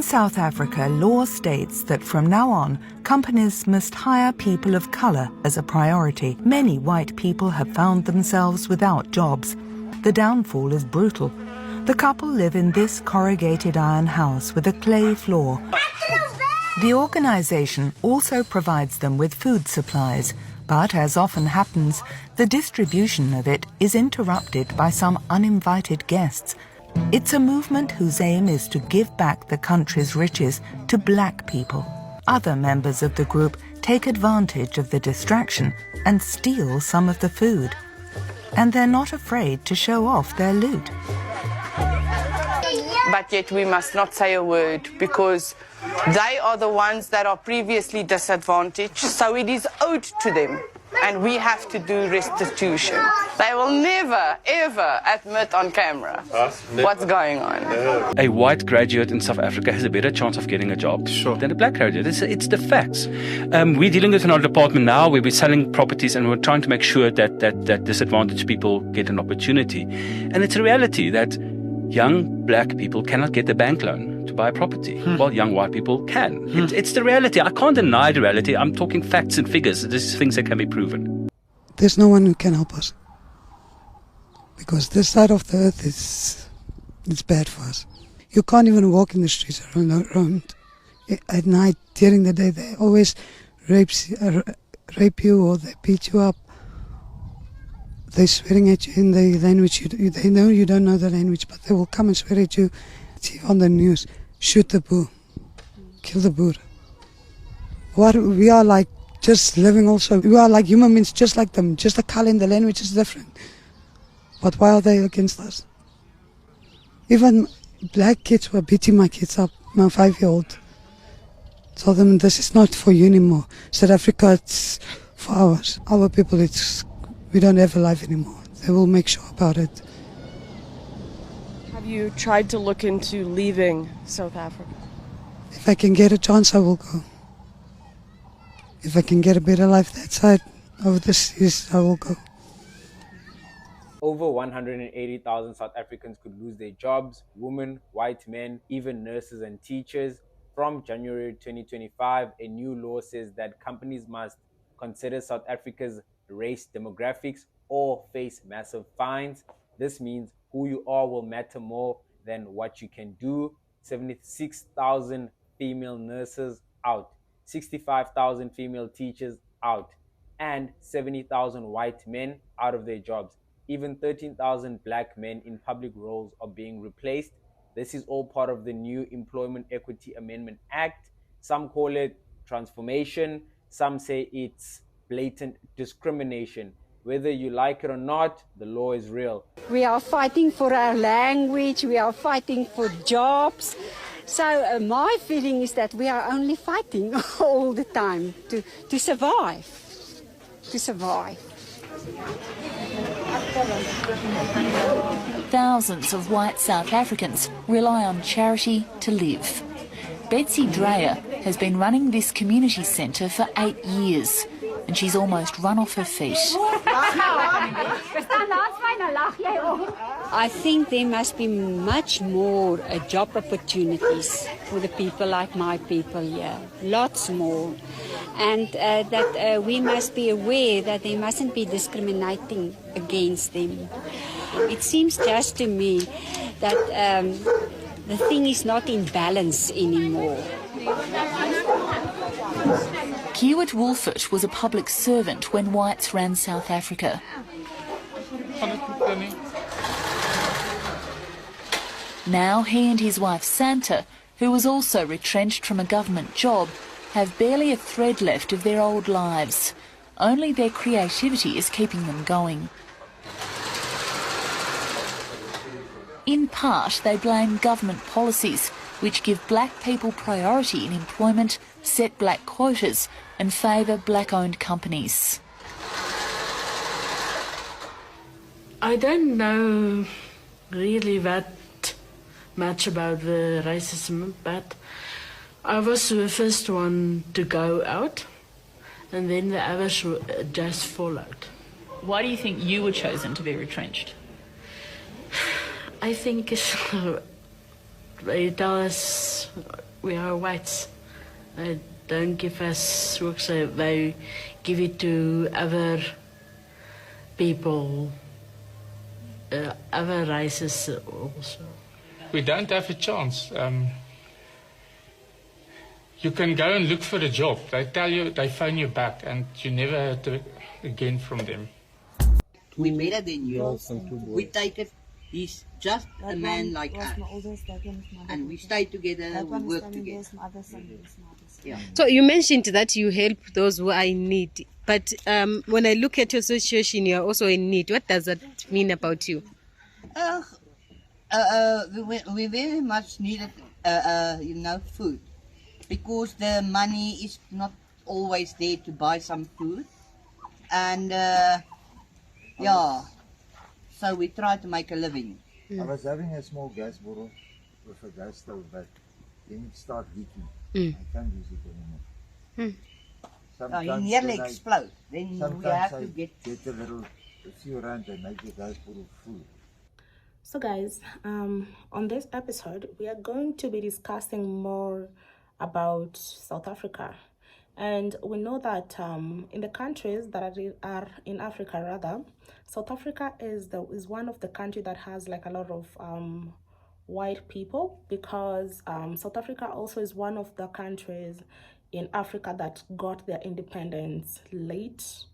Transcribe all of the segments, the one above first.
South Africa, law states that from now on, companies must hire people of colour as a priority. Many white people have found themselves without jobs. The downfall is brutal. The couple live in this corrugated iron house with a clay floor. The organisation also provides them with food supplies, but as often happens, the distribution of it is interrupted by some uninvited guests. It's a movement whose aim is to give back the country's riches to black people. Other members of the group take advantage of the distraction and steal some of the food. And they're not afraid to show off their loot. But yet we must not say a word because they are the ones that are previously disadvantaged, so it is owed to them. And we have to do restitution. They will never, ever admit on camera what's going on. A white graduate in South Africa has a better chance of getting a job than a black graduate. It's the facts. We're dealing with another department now where we're selling properties and we're trying to make sure that disadvantaged people get an opportunity. And it's a reality that young black people cannot get the bank loan to buy a property, while young white people can. It's the reality. I can't deny the reality. I'm talking facts and figures. This is things that can be proven. There's no one who can help us because this side of the earth it's bad for us. You can't even walk in the streets around. At night, during the day, they always rape you or they beat you up. They're swearing at you in the language. They know you don't know the language, but they will come and swear at you. See on the news, shoot the Boer, kill the Boer. We are like just living also. We are like human beings, just like them. Just the color in the language is different. But why are they against us? Even black kids were beating my kids up, my 5-year-old. Told them this is not for you anymore. South Africa, it's for ours. Our people, we don't have a life anymore. They will make sure about it. Have you tried to look into leaving South Africa? If I can get a chance, I will go. If I can get a better life that side of the seas, I will go. Over 180,000 South Africans could lose their jobs, women, white men, even nurses and teachers. From January 2025, a new law says that companies must consider South Africa's race demographics or face massive fines. This means who you are will matter more than what you can do. 76,000 female nurses out, 65,000 female teachers out, and 70,000 white men out of their jobs. Even 13,000 black men in public roles are being replaced. This is all part of the new Employment Equity Amendment Act. Some call it transformation. Some say it's blatant discrimination. Whether you like it or not, the law is real. We are fighting for our language. We are fighting for jobs. So my feeling is that we are only fighting all the time to survive. To survive. Thousands of white South Africans rely on charity to live. Betsy Dreyer has been running this community centre for 8 years, and she's almost run off her feet. I think there must be much more job opportunities for the people like my people here, lots more. And that we must be aware that they mustn't be discriminating against them. It seems just to me that the thing is not in balance anymore. Kiewit Wolfert was a public servant when whites ran South Africa. Now he and his wife Santa, who was also retrenched from a government job, have barely a thread left of their old lives. Only their creativity is keeping them going. In part, they blame government policies, which give black people priority in employment, set black quotas and favour black-owned companies. I don't know really that much about the racism, but I was the first one to go out, and then the others just followed. Why do you think you were chosen to be retrenched? I think they tell us we are whites. They don't give us work, so they give it to other people, other races also. We don't have a chance. You can go and look for a job. They tell you, they phone you back, and you never heard again from them. We better than you. We take it. He's just a man like us. And we stay together, we work together. Yeah. So you mentioned that you help those who are in need. But when I look at your situation, you're also in need. What does that mean about you? We very much needed, food. Because the money is not always there to buy some food. And, so we try to make a living. I was having a small gas bottle with a gas stove, but then it started leaking. I can't use it anymore. You nearly explode. Then we have to get a few rand and make the gas bottle full. So guys, on this episode, we are going to be discussing more about South Africa. And we know that in the countries that are in Africa, rather, South Africa is one of the countries that has like a lot of white people, because South Africa also is one of the countries in Africa that got their independence late,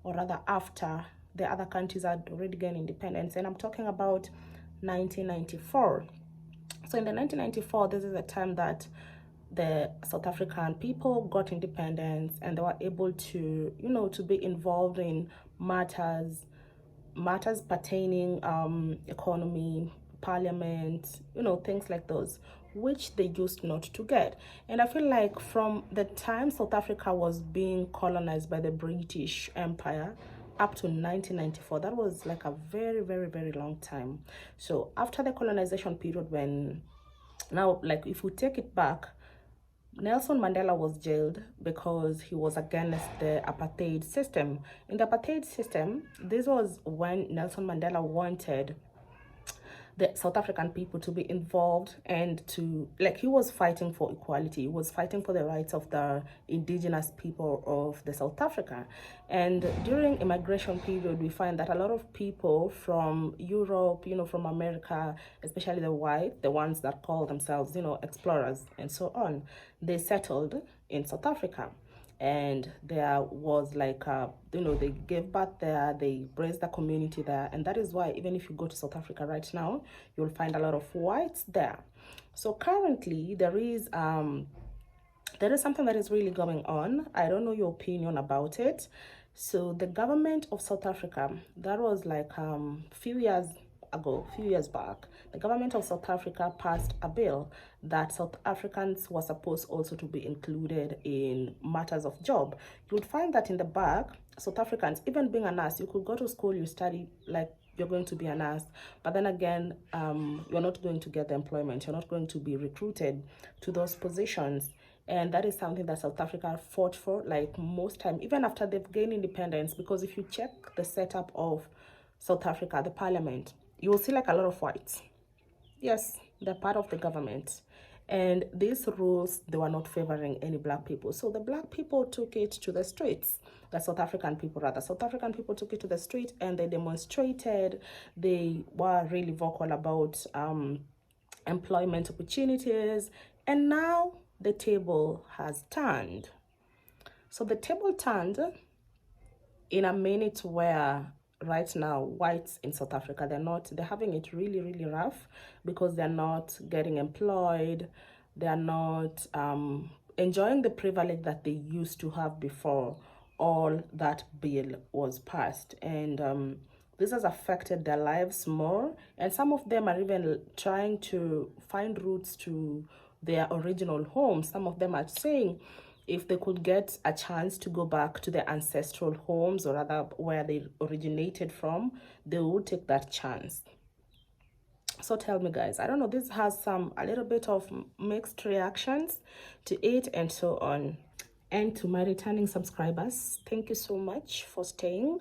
or rather after the other countries had already gained independence. And I'm talking about 1994. So in the 1994, this is the time that the South African people got independence, and they were able to, to be involved in matters pertaining economy, parliament, things like those, which they used not to get. And I feel like from the time South Africa was being colonized by the British Empire up to 1994, that was like a very, very, very long time. So after the colonization period, if we take it back, Nelson Mandela was jailed because he was against the apartheid system. In the apartheid system, this was when Nelson Mandela wanted the South African people to be involved and he was fighting for equality. He was fighting for the rights of the indigenous people of the South Africa. And during immigration period, we find that a lot of people from Europe, from America, especially the white, the ones that call themselves, explorers and so on, they settled in South Africa. And there was they gave birth there, they raised the community there. And that is why even if you go to South Africa right now, you'll find a lot of whites there. So currently there is something that is really going on. I don't know your opinion about it. So the government of South Africa, that was few years back, the government of South Africa passed a bill that South Africans were supposed also to be included in matters of job. You would find that in the back, South Africans, even being a nurse, you could go to school, you study like you're going to be a nurse, but then again, you're not going to get the employment, you're not going to be recruited to those positions. And that is something that South Africa fought for, like most time, even after they've gained independence, because if you check the setup of South Africa, the parliament, you will see like a lot of whites. Yes, they're part of the government. And these rules, they were not favoring any black people. So the black people took it to the streets. The South African people took it to the street, and they demonstrated. They were really vocal about employment opportunities. And now the table has turned. So the table turned in a minute where right now whites in South Africa, they're having it really, really rough, because they're not getting employed, they're not enjoying the privilege that they used to have before all that bill was passed. And this has affected their lives more, and some of them are even trying to find routes to their original homes. Some of them are saying if they could get a chance to go back to their ancestral homes, or rather where they originated from, they would take that chance. So tell me guys, I don't know, this has a little bit of mixed reactions to it and so on. And to my returning subscribers, thank you so much for staying.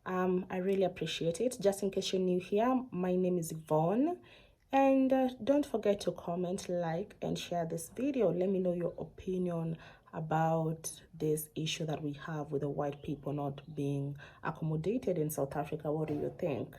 I really appreciate it. Just in case you're new here, my name is Yvonne, And don't forget to comment, like, and share this video. Let me know your opinion about this issue that we have with the white people not being accommodated in South Africa. What do you think?